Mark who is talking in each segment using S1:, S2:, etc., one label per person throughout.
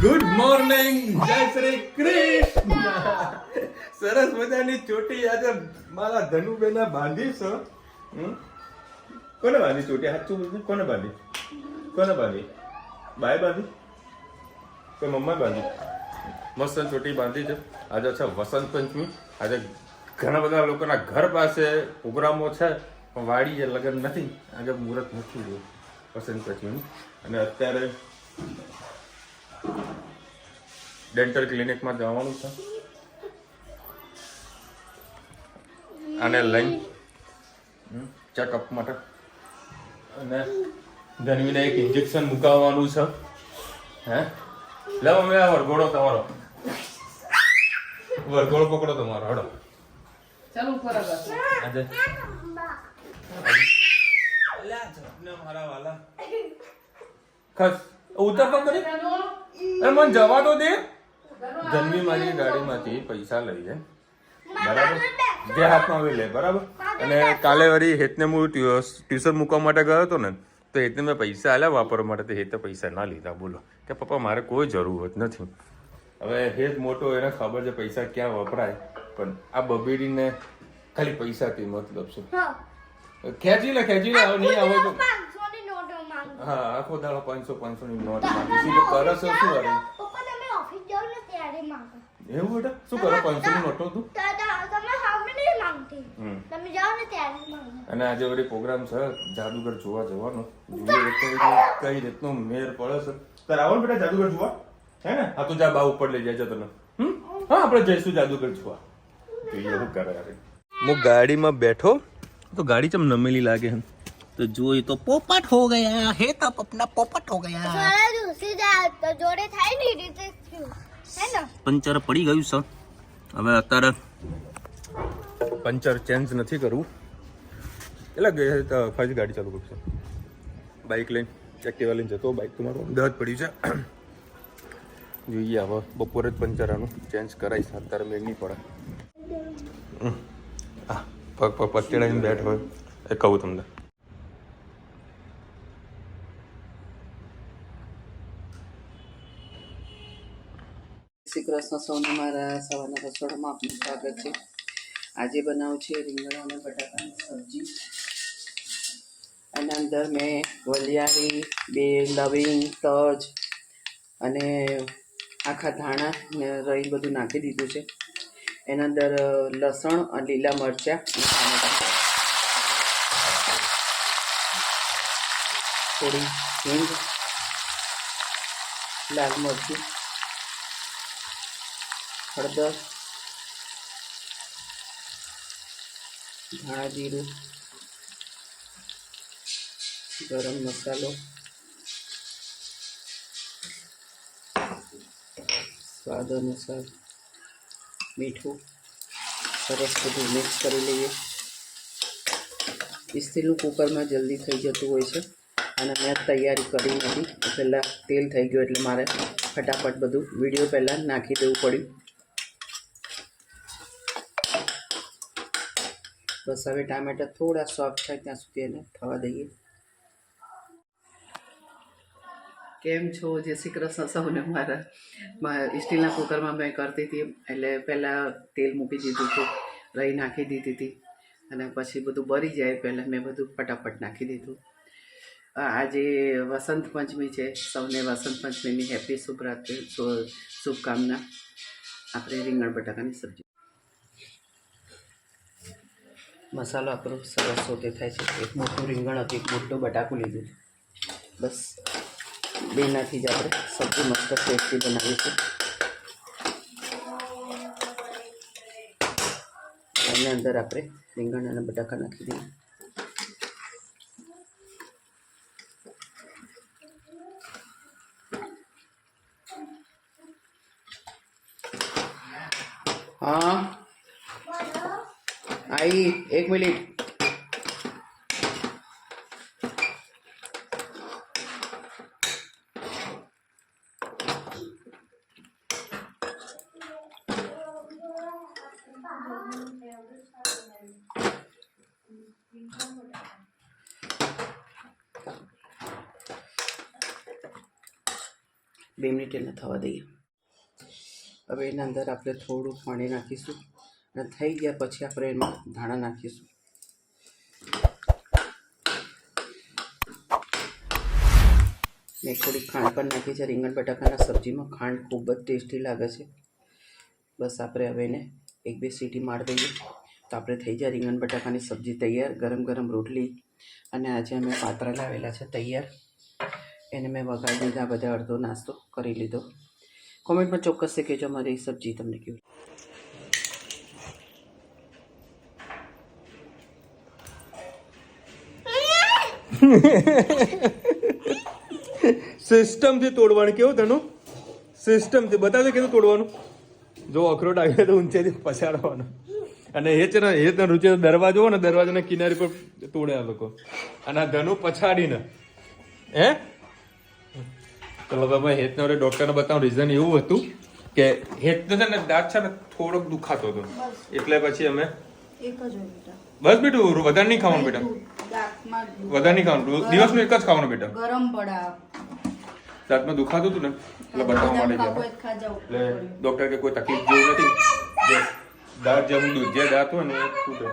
S1: Good morning, જય શ્રી કૃષ્ણ. સરસ મજાની ચોટી આજે મારા ધનુબેના બાંધી છે. કોને બાંધી ચોટી? સાચું બોલજો, કોને બાંધી? કોને બાંધી? બાય બાંધી કે મમ્મા બાંધી? મસ્ત ચોટી બાંધી છે. આજે છે વસંત પંચમી. આજે ઘણા બધા લોકોના ઘર પાસે પ્રોગ્રામો છે, પણ વાડીએ લગ્ન નથી. આજે મુહૂર્ત નથી જોયું વસંત પંચમીનું. અને અત્યારે ડેન્ટલ ક્લિનિકમાં જવાનું છે. આને લઈને ચેકઅપ માટે. અને ધનવીને એક ઇન્જેક્શન મુકાવવાનું છે. હે લે મમ્મી, આ વરઘોડો તમારો, વરઘોડો પકડો તમારો. હડો
S2: ચાલો ઉપર
S1: આજે મારા વાલા ખસ ઉતર તો કરી. મને જવા તો દે. ધનવી મારી ગાડીમાંથી પૈસા લઈ જાય, બરાબર? જે હાથમાં આવે લે, બરાબર? અને કાલે વળી હેતને હું ટ્યુશન મૂકવા માટે ગયો હતો ને, તો હેતને મેં પૈસા આલ્યા વાપરવા માટે. તો હેતે પૈસા ના લીધા. બોલો કે પપ્પા મારે કોઈ જરૂરત નથી. હવે હેત મોટો, એને ખબર છે પૈસા ક્યાં વપરાય, પણ આ બબીડીને ખાલી પૈસાથી મતલબ છે. ખેંચી લે, ખેંચી લે. હવે નહીં આવે તો હા, આખો દાડો 500 ની નોટ માંગી. કરે છે શું? અરે એવું બેટા શું કરો? 500 ની નોટો તું. અને આજે વળી પ્રોગ્રામ છે, જાદુગર જોવા જવાનો. જોઈએ કઈ રીતનો મેર પડે છે. તારે આવો ને બેટા જાદુગર જોવા, હે ને? હા, તું જા બા ઉપર લઈ જાય તને. હા, આપણે જઈશું જાદુગર જોવા. જોઈએ શું કરે. યાર હું ગાડીમાં બેઠો તો ગાડી ચમ નમેલી લાગે. तो जो ये तो पोपट हो गया है, तब अपना पोपट हो गया.
S3: જોડે થાય ને રીતે હે ને
S1: પંચર પડી ગયું છે. હવે અત્યારે પંચર ચેન્જ નથી કરવું. એટલે ફરી ગાડી ચાલુ કરશે. બાઇક લઈને એક્ટિવા લઈને જતો. બાઇક તમારું અમદાવાદ પડ્યું છે. જોઈએ હવે બપોરે જ પંચર આનું ચેન્જ કરાવીશ. અત્યારે મેળ નહીં પડે. હા, પગ પટેડાઈને બેઠ હોય એ કહું તમને.
S2: શ્રી કૃષ્ણ. સૌને મારા સવારના રસોડામાં આપનું સ્વાગત છે. આજે બનાવું છે રીંગણા અને બટાકાની સબ્જી. એના અંદર મેં વલિયારી, બે લવિંગ, તજ અને આખા ધાણા ને રહી બધું નાખી દીધું છે. એના અંદર લસણ અને લીલા મરચાં અને ટામેટાં, થોડી હિંગ, લાલ મરચું, હળદર, ધાણા જીરું, ગરમ મસાલો, સ્વાદ અનુસાર મીઠું. સરસ બધું મિક્સ કરી લઈએ. સ્ટીલનું કુકરમાં જલ્દી થઈ જતું હોય છે અને મેં તૈયારી કરી નથી. પહેલાં તેલ થઈ ગયું એટલે મારે ફટાફટ બધું વિડીયો પહેલાં નાખી દેવું પડ્યું. બસ હવે ટામેટા થોડા સોફ્ટ થાય ત્યાં સુધી એને થવા દઈએ. કેમ છો? જય શ્રી કૃષ્ણ સૌને. મારા સ્ટીલના કુકરમાં મેં કરતી હતી એટલે પહેલાં તેલ મૂકી દીધું હતું, રહી નાખી દીધી હતી અને પછી બધું બળી જાય પહેલાં મેં બધું ફટાફટ નાખી દીધું. આજે વસંત પંચમી છે. સૌને વસંત પંચમીની હેપી શુભરાત્રિ, શુભકામના. આપણે રીંગણ બટાકાની સબ્જી. મસાલો આપણો સરસ સોતે થાય છે. એક મોટું રીંગણ હતું, એક મોટું બટાકું લીધું. બસ બેનાથી જ આપણે સબ્જી મસ્ત ટેસ્ટી બનાવીશું. એની અંદર આપણે રીંગણ અને બટાકા નાખી દઈએ. હા आई 1 मिनट. 2 મિનિટ એને થવા દઈએ. હવે એના અંદર આપણે થોડું પાણી નાખીશું અને થઈ ગયા પછી આપણે એમાં ધાણા નાખીશું. મેં થોડી ખાંડ પણ નાખી છે. રીંગણ બટાકાના સબ્જીમાં ખાંડ ખૂબ જ ટેસ્ટી લાગે છે. બસ આપણે હવે એને 1-2 સીટી મારી દઈએ તો આપણે થઈ જાય રીંગણ બટાકાની સબ્જી તૈયાર. ગરમ ગરમ રોટલી અને આજે અમે પાત્રા લાવેલા છે તૈયાર. એને મેં વઘારી દીધા. બધા અડધો નાસ્તો કરી લીધો. કોમેન્ટમાં ચોક્કસ કહેજો મારી સબ્જી તમને કેવી.
S1: સિસ્ટમથી તોડવાનું કેવું તનું? સિસ્ટમથી બતાવજો કેવું તોડવાનું. જો અખરોટ આવ્યો તો ઊંચેથી પછાડવાનો. અને એ છે ને રૂચે દરવાજો હોય ને દરવાજાના કિનારી પર તોડે આ લોકો. અને આ ધનુ પછાડીને હે ચલો તમે હેતને ડૉક્ટરને બતાવું. રીઝન એવું હતું કે હેતને છે ને દાંત છે ને થોડોક દુખાતો હતો એટલે પછી અમે બસ બેટું વધારે નહીં ખાવાનું બેટા. વધારે નહીં ખાવાનું. દિવસનું એક જ ખાવાનું બેટા.
S4: ગરમ પડા
S1: દાંતમાં દુખાતું હતું ને એટલે બતાવવા માટે ગયા. એટલે ડૉક્ટર કે કોઈ તકલીફ જેવું નથી. જે દાંત જેમ દૂધ જે દાંત હોય ને એ તૂટે.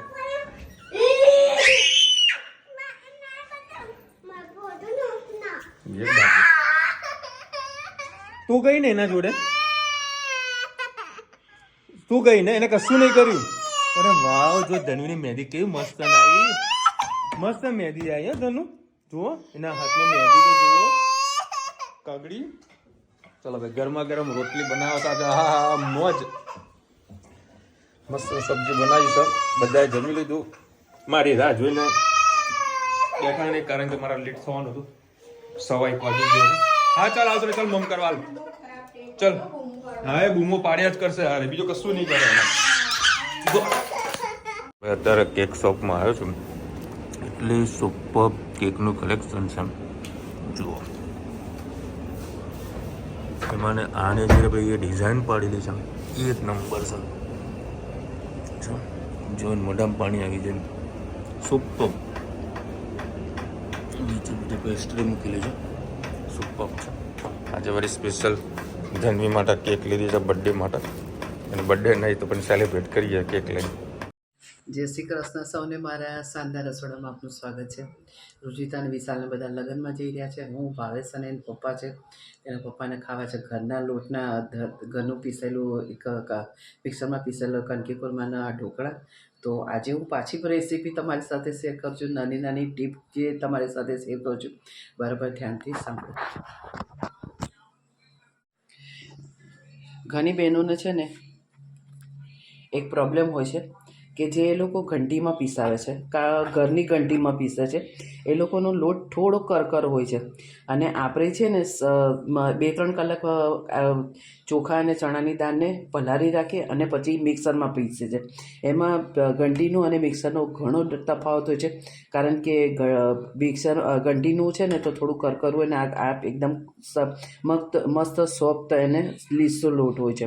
S1: તું ગઈ ને એના જોડે તું ગઈ ને એને કશું નહીં કર્યું. અરે વાવ જો ધનુની મહેંદી કેવી મસ્ત આવી. મસ્ત મહેંદી આવી હે ધનુ. જુઓ એના હાથમાં મહેંદી તો જુઓ કાગડી. ચલો ભાઈ ગરમા ગરમ રોટલી બનાવતા હતા. હા મોજ. મસ્ત સબ્જી બનાવી સર. બધાએ જમી લીધું. મારી રાહ જોઈને બેઠા નહીં કારણ કે મારા લેટ થવાનું હતું. 1:15 વાગી ગયો. હા ચાલ આવતો ચાલ મમ કરવા ચાલ. હા એ બૂમો પાડ્યા જ કરશે. હારે બીજું કશું નહીં કરે. અત્યારે કેક શોપમાં આવ્યો છું. એટલે સુપર કેકનું કલેક્શન છે જુઓ. એમાં આને જે ભાઈ એ ડિઝાઇન પાડેલી છે એક નંબર છે. જો મોઢામાં પાણી આવી જાય. સુપર. નીચે બીજી પેસ્ટ્રી મૂકેલી છે. સુપર છે. આજે વળી સ્પેશિયલ ધનવી માટે કેક લીધી છે બર્થડે માટે. અને બર્થડે નહીં તો પણ સેલિબ્રેટ કરીએ કેક લઈને.
S2: જય શ્રી કૃષ્ણ સૌને. મારા શાનદાર રસોડામાં આપનું સ્વાગત છે. રુચિતા અને વિશાલને બધા લગ્નમાં જઈ રહ્યા છે. હું ભાવેશ અને એના પપ્પા છે. એના પપ્પાને ખાવા છે ઘરના લોટના ઘરનું પીસેલું એક મિક્સરમાં પીસેલું કણકી કોરમાના ઢોકળા. તો આજે હું પાછી રેસીપી તમારી સાથે શેર કરું છું. નાની નાની ટીપ જે તમારી સાથે શેર કરું છું. બરાબર ધ્યાનથી સાંભળો. ઘણી બહેનોને છે ને એક પ્રોબ્લેમ હોય છે કે જે એ લોકો ઘંટીમાં પીસાવે છે ઘરની ઘંટીમાં પીસે છે. એ લોકોનો લોટ થોડો કરકર હોય છે અને આપણે છે ને 2-3 કલાક ચોખા અને ચણાની દાળને પલાળી રાખીએ અને પછી મિક્સરમાં પીસે છે. એમાં ઘંટીનું અને મિક્સરનો ઘણો તફાવત હોય છે કારણ કે ઘંટીનું છે ને તો થોડું કરકર હોય ને આ એકદમ મસ્ત સોફ્ટ અને લીસો લોટ હોય છે.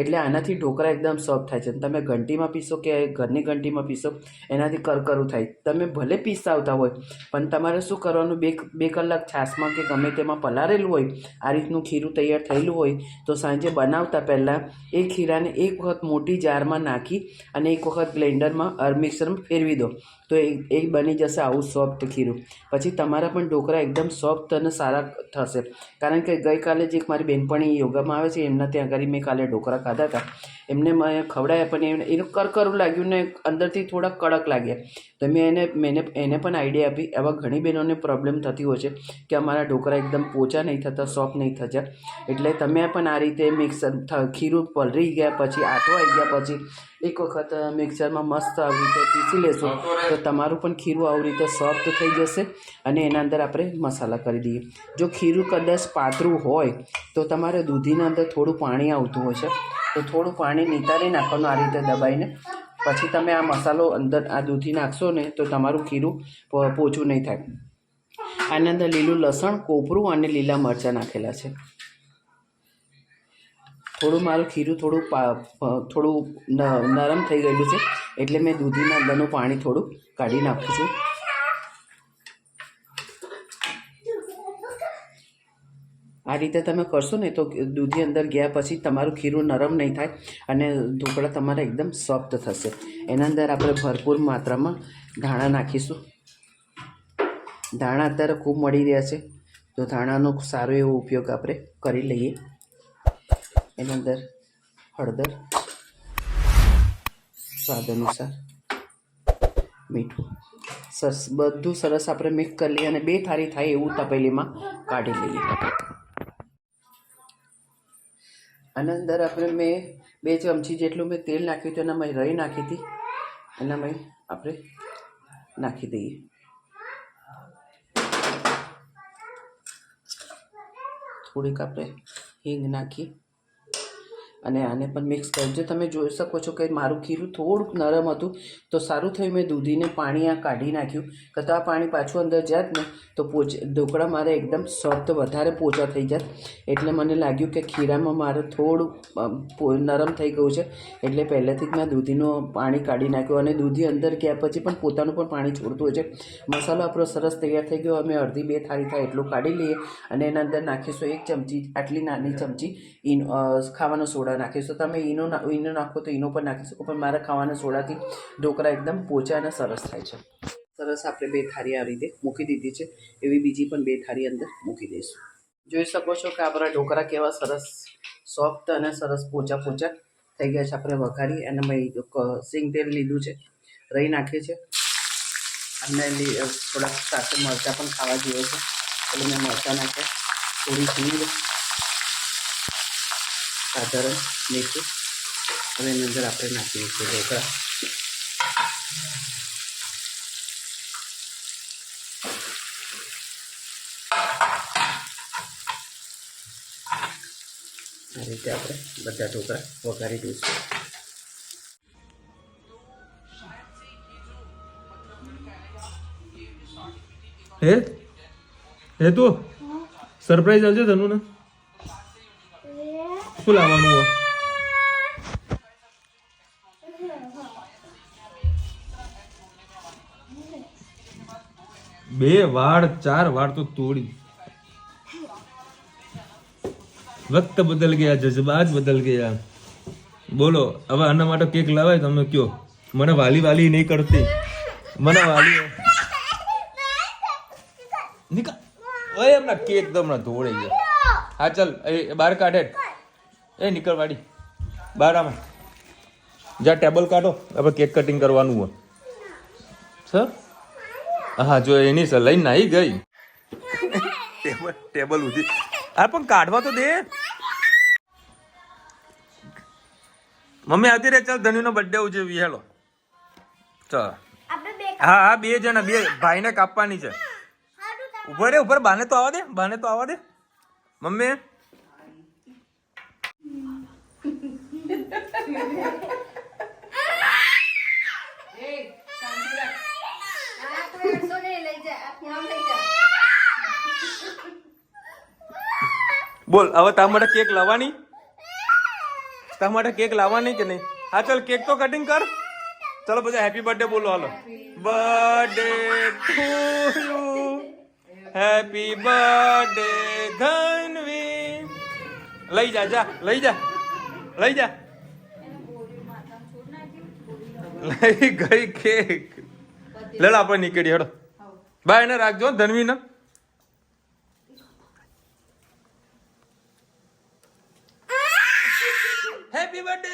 S2: એટલે આનાથી ઢોકળા એકદમ સોફ્ટ થાય છે. તમે ઘંટીમાં પીસો કે ઘરની ઘંટીમાં પીસો એનાથી કરકરું થાય. તમે ભલે પીસાવતા હોય પણ તમારે શું કરવાનું 2 કલાક છાશમાં કે ગમે તેમાં પલાળેલું હોય આ રીતનું ખીરું તૈયાર થયેલું હોય તો સાંજે બનાવતા પહેલાં એ ખીરાને એક વખત મોટી જારમાં નાખી અને એક વખત બ્લેન્ડરમાં મિક્સરમાં ફેરવી દો તો એ બની જશે આવું સોફ્ટ ખીરું. પછી તમારા પણ ઢોકળા એકદમ સોફ્ટ અને સારા થશે. કારણ કે ગઈકાલે જ એક મારી બહેનપણી યોગામાં આવે છે એમના ત્યાં આગળ મેં કાલે ઢોકળા ખાધા હતા. એમને મેં ખવડાવ્યા પણ એનું કરકરું લાગ્યું ને અંદરથી થોડા કડક લાગ્યા. તો મેં એને પણ આઈડિયા આપી. આવા ઘણી બહેનોને પ્રોબ્લેમ થતી હોય છે કે અમારા ઢોકળા એકદમ પોચા નહીં થતા, સોફ્ટ નહીં થતા. એટલે તમે પણ આ રીતે મિક્સર ખીરું પલળી ગયા પછી આટો આવી ગયા પછી એક વખત મિક્સરમાં મસ્ત આવી રીતે પીસી લેશો તો તમારું પણ ખીરું આવી રીતે સોફ્ટ થઈ જશે. અને એના અંદર આપણે મસાલા કરી દઈએ. જો ખીરું કદાચ પાતળું હોય તો તમારે દૂધીના અંદર થોડું પાણી આવતું હોય છે તો થોડું પાણી નિતારી નાખવાનું આ રીતે દબાઈને. પછી તમે આ મસાલો અંદર આ દૂધી નાખશો ને તો તમારું ખીરું પોચું નહીં થાય. આના અંદર લીલું લસણ, કોપરું અને લીલા મરચાં નાખેલા છે. થોડું મારું ખીરું થોડું નરમ થઈ ગયેલું છે એટલે મેં દૂધીના અંદરનું પાણી થોડું કાઢી નાખું છું. આ રીતે તમે કરશો ને તો દૂધી અંદર ગયા પછી તમારું ખીરું નરમ નહીં થાય અને ઢોકળા તમારા એકદમ સોફ્ટ થશે. એના અંદર આપણે ભરપૂર માત્રામાં ધાણા નાખીશું. ધાણા અત્યારે ખૂબ મળી રહ્યા છે, તો ધાણાનો સારો એવો ઉપયોગ આપણે કરી લઈએ. એના અંદર હળદર, સ્વાદ અનુસાર મીઠું, સરસ બધું સરસ આપણે મિક્સ કરી લઈએ અને 2 થાળી થાય એવું તપેલીમાં કાઢી લઈએ. આના અંદર મેં 2 ચમચી જેટલું મેં તેલ નાખ્યું હતું, એનામાં રાઈ નાખી હતી, એનામાં આપણે નાખી દઈએ. થોડીક આપણે હિંગ નાખી અને આને પણ મિક્સ કરી. જો તમે જોઈ શકો છો કે મારું ખીરું થોડુંક નરમ હતું તો સારું થયું મેં દૂધીને પાણી આ કાઢી નાખ્યું, કે તો આ પાણી પાછું અંદર જાત ને તો ઢોકળા મારે એકદમ સોફ્ટ વધારે પોચા થઈ જાત. એટલે મને લાગ્યું કે ખીરામાં મારે થોડું નરમ થઈ ગયું છે, એટલે પહેલેથી જ મેં દૂધીનું પાણી કાઢી નાખ્યું અને દૂધી અંદર ગયા પછી પણ પોતાનું પણ પાણી છોડતું હોય છે. મસાલો આપણો સરસ તૈયાર થઈ ગયો. અમે અડધી 2 થાળી થાય એટલું કાઢી લઈએ અને એના અંદર નાખીશું 1 ચમચી, આટલી નાની ચમચી ખાવાનો સોડા નાખીશું. તમે ઈનો નાખો તો ઈનો પણ નાખી શકો, પણ મારા ખાવાના સોડાથી ઢોકળા એકદમ પોચા અને સરસ થાય છે. સરસ આપણે 2 થાળી આ રીતે મૂકી દીધી છે, એવી બીજી પણ 2 થાળી અંદર મૂકી દઈશું. જોઈ શકો છો કે આપણા ઢોકળા કેવા સરસ સોફ્ટ અને સરસ પોચા પોચા થઈ ગયા છે. આપણે વઘારી અને મેં સિંગ તેલ લીધું છે, રાઈ નાખી છે અને થોડાક સાથે મરચાં પણ ખાવા જોઈએ છે, એટલે મેં મરચાં નાખ્યા, થોડી હિંગ, સાધારણ મીઠું, અને એની અંદર આપણે નાખી દઈશું ઢોકળા. આ રીતે આપણે બધા ઢોકળા વઘારી દઈશું.
S1: હે તું સરપ્રાઈઝ આવજો ધનુ ને. શું લાવવાનું હોય? બે વાળ 4 વાળ તો તોડી. વક્ત બદલ ગયા, જજ્બાત બદલ ગયા. બોલો હવે આના માટે કેક લાવાય તમે કયો? મને વાલી વાલી નહીં કરતી, મને વાલી નિકા ઓય એમના કેક તો હમણાં ધોળે ગયો. હા ચાલ એ બહાર કાઢે, એ નીકળ વાડી બહાર. આમાં જા ટેબલ કાઢો, આપણે કેક કટિંગ કરવાનું હોય. સર હા જો એની સર લઈને નાઈ ગઈ ટેબલ ઉધી. હા પણ કાઢવા તો દે. મમ્મી આવતી રે, ચાલ ધનુનો બર્થડે ઉજવી. હેલો ચાલ. હા હા 2 જણા, 2 ભાઈને કાપવાની છે. ઉપર રે ઉપર, બાને તો આવવા દે, બાને તો આવવા દે મમ્મી. બોલ હવે તારા માટે કેક લાવવાની? તારા માટે કેક લાવવાની કે નહીં? હા ચાલ કેક તો કટિંગ કર. ચલો બધા હેપી બર્થડે બોલો. હાલો birthday to you, happy birthday Dhanvi. લઈ જા જા, લઈ જા, લઈ જા. લઈ ગઈ કેક. લેલો આપણે નીકળી. હેડો બાય ને રાખજો ધનવી ને. Happy birthday.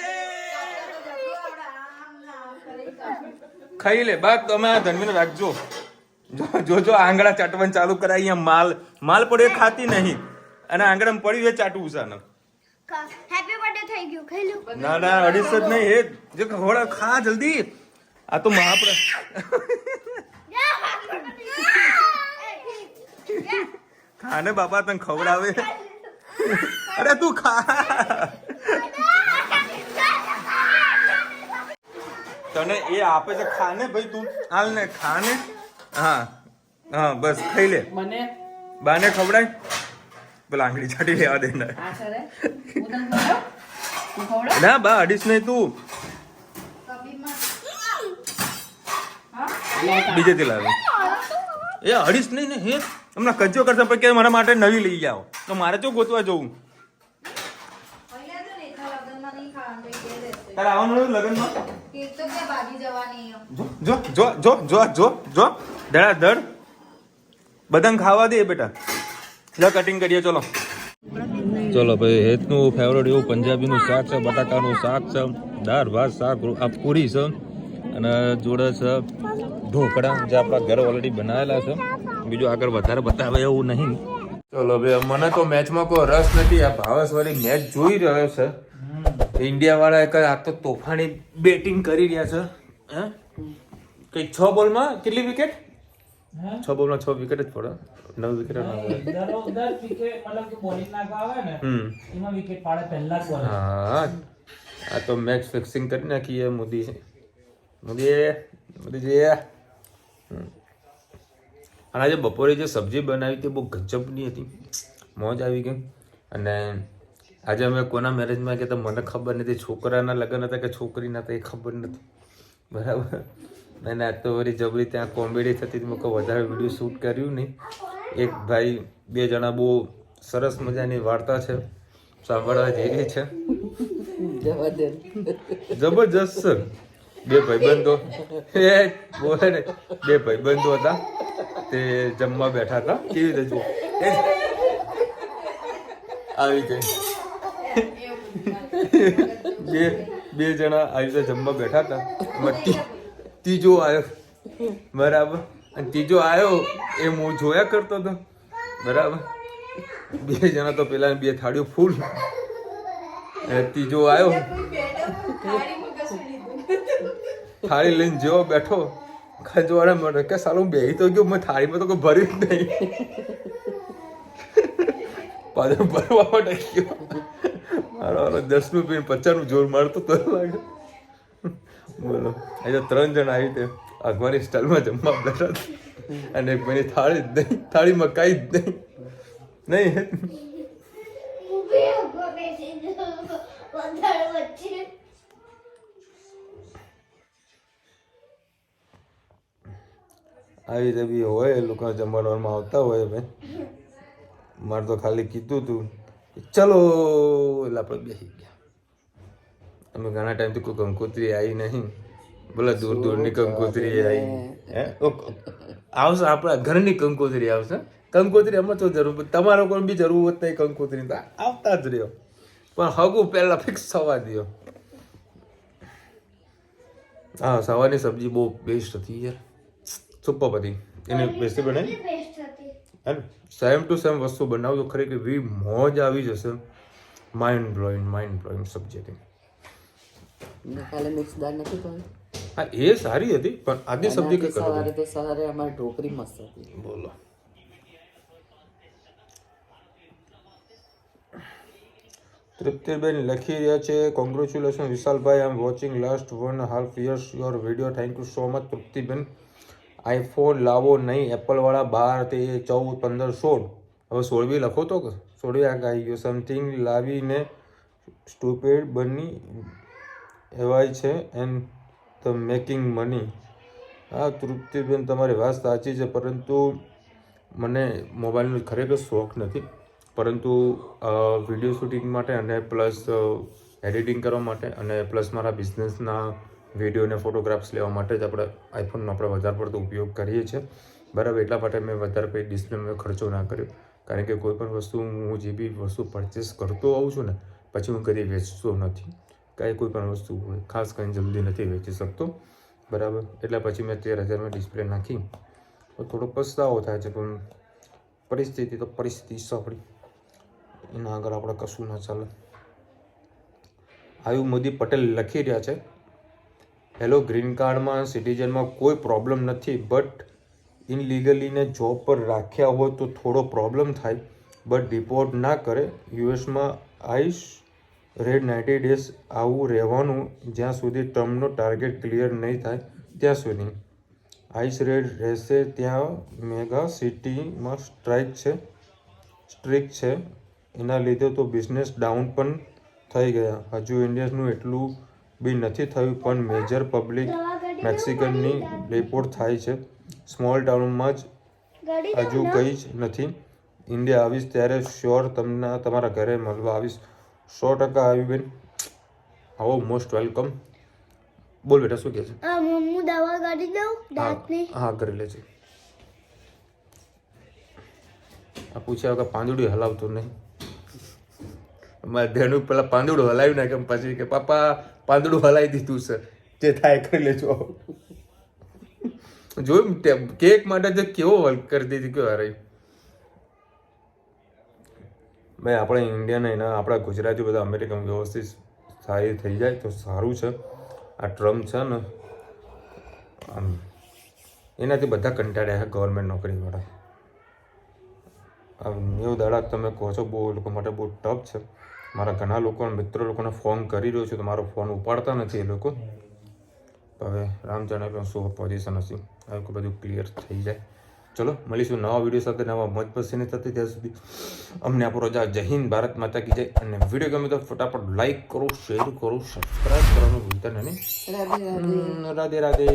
S1: ખાઈ લે બા. તમે ધનવી ને રાખજો. જો આંગળા ચાટવાનું ચાલુ કરાય. અહીંયા માલ પડ્યો ખાતી નહીં, અને આંગળામાં પડ્યું એ ચાટવું છે ને.
S3: હેપી બર્થડે થઈ ગયું, ખાઈ લો.
S1: ના ના 250 જ નહીં, એ જે ખવડા ખા જલ્દી. આ તો મહાપ્ર ખાને બાપા તને ખવડાવે. અરે તું ખા. તને એ આપે છે, ખાને ભાઈ તું હાલ ને ખાને. હા હા બસ ખાઈ લે. મને બાને ખવડાય. પેલા આંગળી ચાટી લેવા દે. ના બા 250 નહીં, તું બીજેથી લાવે. એ 250 નહીં ને હે હમણાં કજ્જો કરશે પછી કે મારા માટે નવી લઈ જાઓ તો મારે તો ગોતવા જવું તારે આવવાનું હતું લગ્નમાં જો જો જો જો જો જો ધડાધડ બધાને ખાવા દે બેટા લો કટિંગ કરીએ ચલો ચલો ભાઈ હેતનું ફેવરેટ એવું પંજાબીનું શાક છે બટાકાનું શાક છે દાળ ભાત શાક આ પૂરી છે અને જોડે છે ઢોકળા જે આપણા ઘરે ઓલરેડી બનાવેલા છે બીજું આગળ વધારે બતાવે એવું નહીં ચલો ભાઈ મને તો મેચમાં કોઈ રસ નથી આ ભાવેશ વાળી મેચ જોઈ રહ્યો છે ઇન્ડિયા વાળા આ તો તોફાની બેટિંગ કરી રહ્યા છે હે કઈ 6 બોલમાં કેટલી વિકેટ 6 બોલમાં 6 વિકેટ જ પડે 9 વિકેટ હા આ તો મેચ ફિક્સિંગ કરી નાખી મોદીજી અને આજે બપોરે જે સબ્જી બનાવી હતી બહુ ગજબની હતી મોજ આવી ગઈ અને આજે અમે કોના મેરેજમાં ગયા તો મને ખબર નથી છોકરાના લગ્ન હતા કે છોકરીના હતા એ ખબર નથી બરાબર અને આજ તો વળી જબરી ત્યાં કોમેડી થતી હતી મેં કોઈ વધારે વિડીયો શૂટ કર્યું નહીં એક ભાઈ 2 જણા બહુ સરસ મજાની વાર્તા છે સાંભળવા જેવી છે જબરજસ્ત 2 ભાઈબંધો બોલે ને 2 ભાઈબંધો હતા તે જમવા બેઠા હતા કેવી રીતે જુઓ આવી ગઈ 2 જણા આવી રીતે જમવા બેઠા હતા ત્રીજો આવ્યો બરાબર અને ત્રીજો આવ્યો એ હું જોયા કરતો હતો બરાબર 2 જણા તો પેલા 2 થાળીઓ ફૂલ ત્રીજો આવ્યો થાળી લઈને જેવો બેઠો ખજવાડા મને કે સાલું બેહી તો ગયો મેં થાળીમાં તો કોઈ ભર્યું જ નહીં પાછો ભરવા માટે ગયો મારો 10નું પીને 50નું જોર મારતો તો લાગે બોલો એ તો 3 જણા આવી તે અગવાની સ્ટાઇલમાં જમવા બેઠા અને એક ભાઈની થાળી જ નહીં થાળીમાં કાંઈ જ નહીં આવી રીતે બી હોય લોકો જમવાવામાં આવતા હોય ભાઈ મારે તો ખાલી કીધું તું ચલો એટલે આપણે બેસી ગયા અમે ઘણા ટાઈમથી કોઈ કંકોત્રી આવી નહીં બોલે દૂર દૂરની કંકોત્રી આવી આવશે આપણા ઘરની કંકોત્રી આવશે કંકોત્રી એમાં તો જરૂર તમારો કોઈ બી જરૂર હોત નહીં કંકોત્રી આવતા જ રહ્યો પણ હગું પહેલા ફિક્સ થવા દો હા સવારની સબ્જી બહુ બેસ્ટ હતી યાર સુપર હતી એની બેસ્ટ બનાવી સેમ ટુ સેમ વસ્તુ બનાવજો ખરેખર એવી મોજ આવી જશે માઇન્ડ બ્લોઈંગ સબ્જી હતી
S2: કાલે મિક્સ દાળ નથી પણ
S1: હા એ સારી હતી પણ આજની સબ્જી કઈ
S2: સવારે તો સવારે અમારી ઢોકળી મસ્ત હતી
S1: બોલો તૃપ્તિબેન લખી રહ્યા છે કોંગ્રેચ્યુલેશન વિશાલભાઈ I am watching last 1.5 years your video thank you so much તૃપ્તિબેન આઈફોન લાવો નહીં એપલવાળા 12 તે 14 15 16 હવે 16 બી લખો તો કે 16 આવી ગયો સમથિંગ લાવીને સ્ટુપિડ બની એવાય છે એન્ડ ધ મેકિંગ મની હા તૃપ્તિબેન તમારી વાત સાચી છે પરંતુ મને મોબાઈલનો ખરેખર શોખ નથી પરંતુ વિડીયો શૂટિંગ માટે અને પ્લસ એડિટિંગ કરવા માટે અને પ્લસ મારા બિઝનેસના વિડીયો અને ફોટોગ્રાફ્સ લેવા માટે જ આપણે આઈફોનનો આપણે વધારે પડતો ઉપયોગ કરીએ છીએ બરાબર એટલા માટે મેં વધારે કંઈ ડિસ્પ્લેમાં ખર્ચો ના કર્યો કારણ કે કોઈ પણ વસ્તુ હું જે બી વસ્તુ પરચેસ કરતો હોઉં છું ને પછી હું કદી વેચતો નથી કાંઈ કોઈ પણ વસ્તુ હોય ખાસ કરીને જલ્દી નથી વેચી શકતો બરાબર એટલે પછી મેં 13,000માં ડિસ્પ્લે નાખી થોડો પસ્તાવો થાય છે પણ પરિસ્થિતિ સાંભળી એના આગળ આપણે કશું ના ચાલે આયુ મોદી પટેલ લખી રહ્યા છે હેલો ગ્રીન કાર્ડમાં સિટીઝનમાં કોઈ પ્રોબ્લેમ નથી બટ ઇનલીગલીને જોબ પર રાખ્યા હોય તો થોડો પ્રોબ્લેમ થાય બટ ડિપોર્ટ ના કરે યુએસમાં આઈસ રેડ 90 ડેઝ આવું રહેવાનું જ્યાં સુધી ટર્મનો ટાર્ગેટ ક્લિયર નહીં થાય ત્યાં સુધી આઈસ રેડ રહેશે ત્યાં મેગા સિટીમાં સ્ટ્રીક છે એના લીધે તો બિઝનેસ ડાઉન પણ થઈ ગયા હજુ ઇન્ડિયન્સનું એટલું બી નથી થયું પણ મેજર પબ્લિક મેક્સિકનની રિપોર્ટ થાય છે સ્મોલ ટાઉનમાં જ હજુ કંઈ જ નથી. ઇન્ડિયા આવીશ ત્યારે શ્યોર તમને તમારા ઘરે મળવા આવીશ. 100% આવી બેન. આવો, મોસ્ટ વેલકમ. બોલ બેટા, શું કહે છે?
S3: હું દવા કરી દઉં દાંતની.
S1: હા, કરી લેજે. આ પૂછ્યા વગર પાંદડું હલાવતું નહીં. મારા ધેનું પેલા પાંદડું હલાવી નાખે પછી કે પાપા પાંદડું હલાવી દીધું છે, જે થાય કરી લેજો. જોયું કેક માટે જે કેવો વર્ક કરી દીધી કેવો રહી. ભાઈ આપણે ઇન્ડિયન એના આપણા ગુજરાતી બધા અમેરિકન વ્યવસ્થિત સારી થઈ જાય તો સારું છે. આ ટ્રમ્પ છે ને આમ એનાથી બધા કંટાળ્યા છે ગવર્મેન્ટ નોકરીવાળા. આમ 90 દાડા તમે કહો છો બહુ એ લોકો માટે બહુ ટફ છે. મારા ઘણા લોકો મિત્રો લોકોને ફોન કરી રહ્યો છું તો મારો ફોન ઉપાડતા નથી એ લોકો. હવે રામ જાણે પણ શું પોઝિશન હશે હવે બધું ક્લિયર થઈ જાય. ચલો મળીશું નવા વિડીયો સાથે, નવા મોજ મસ્તીની સાથે. ત્યાં સુધી અમને આપો રજા. જય હિન્દ, ભારત માતા કી જય. અને વિડીયો ગમે તો ફટાફટ લાઈક કરો, શેર કરો, સબસ્ક્રાઈબ કરવાનું ભૂલતા નહીં. રાધે રાધે.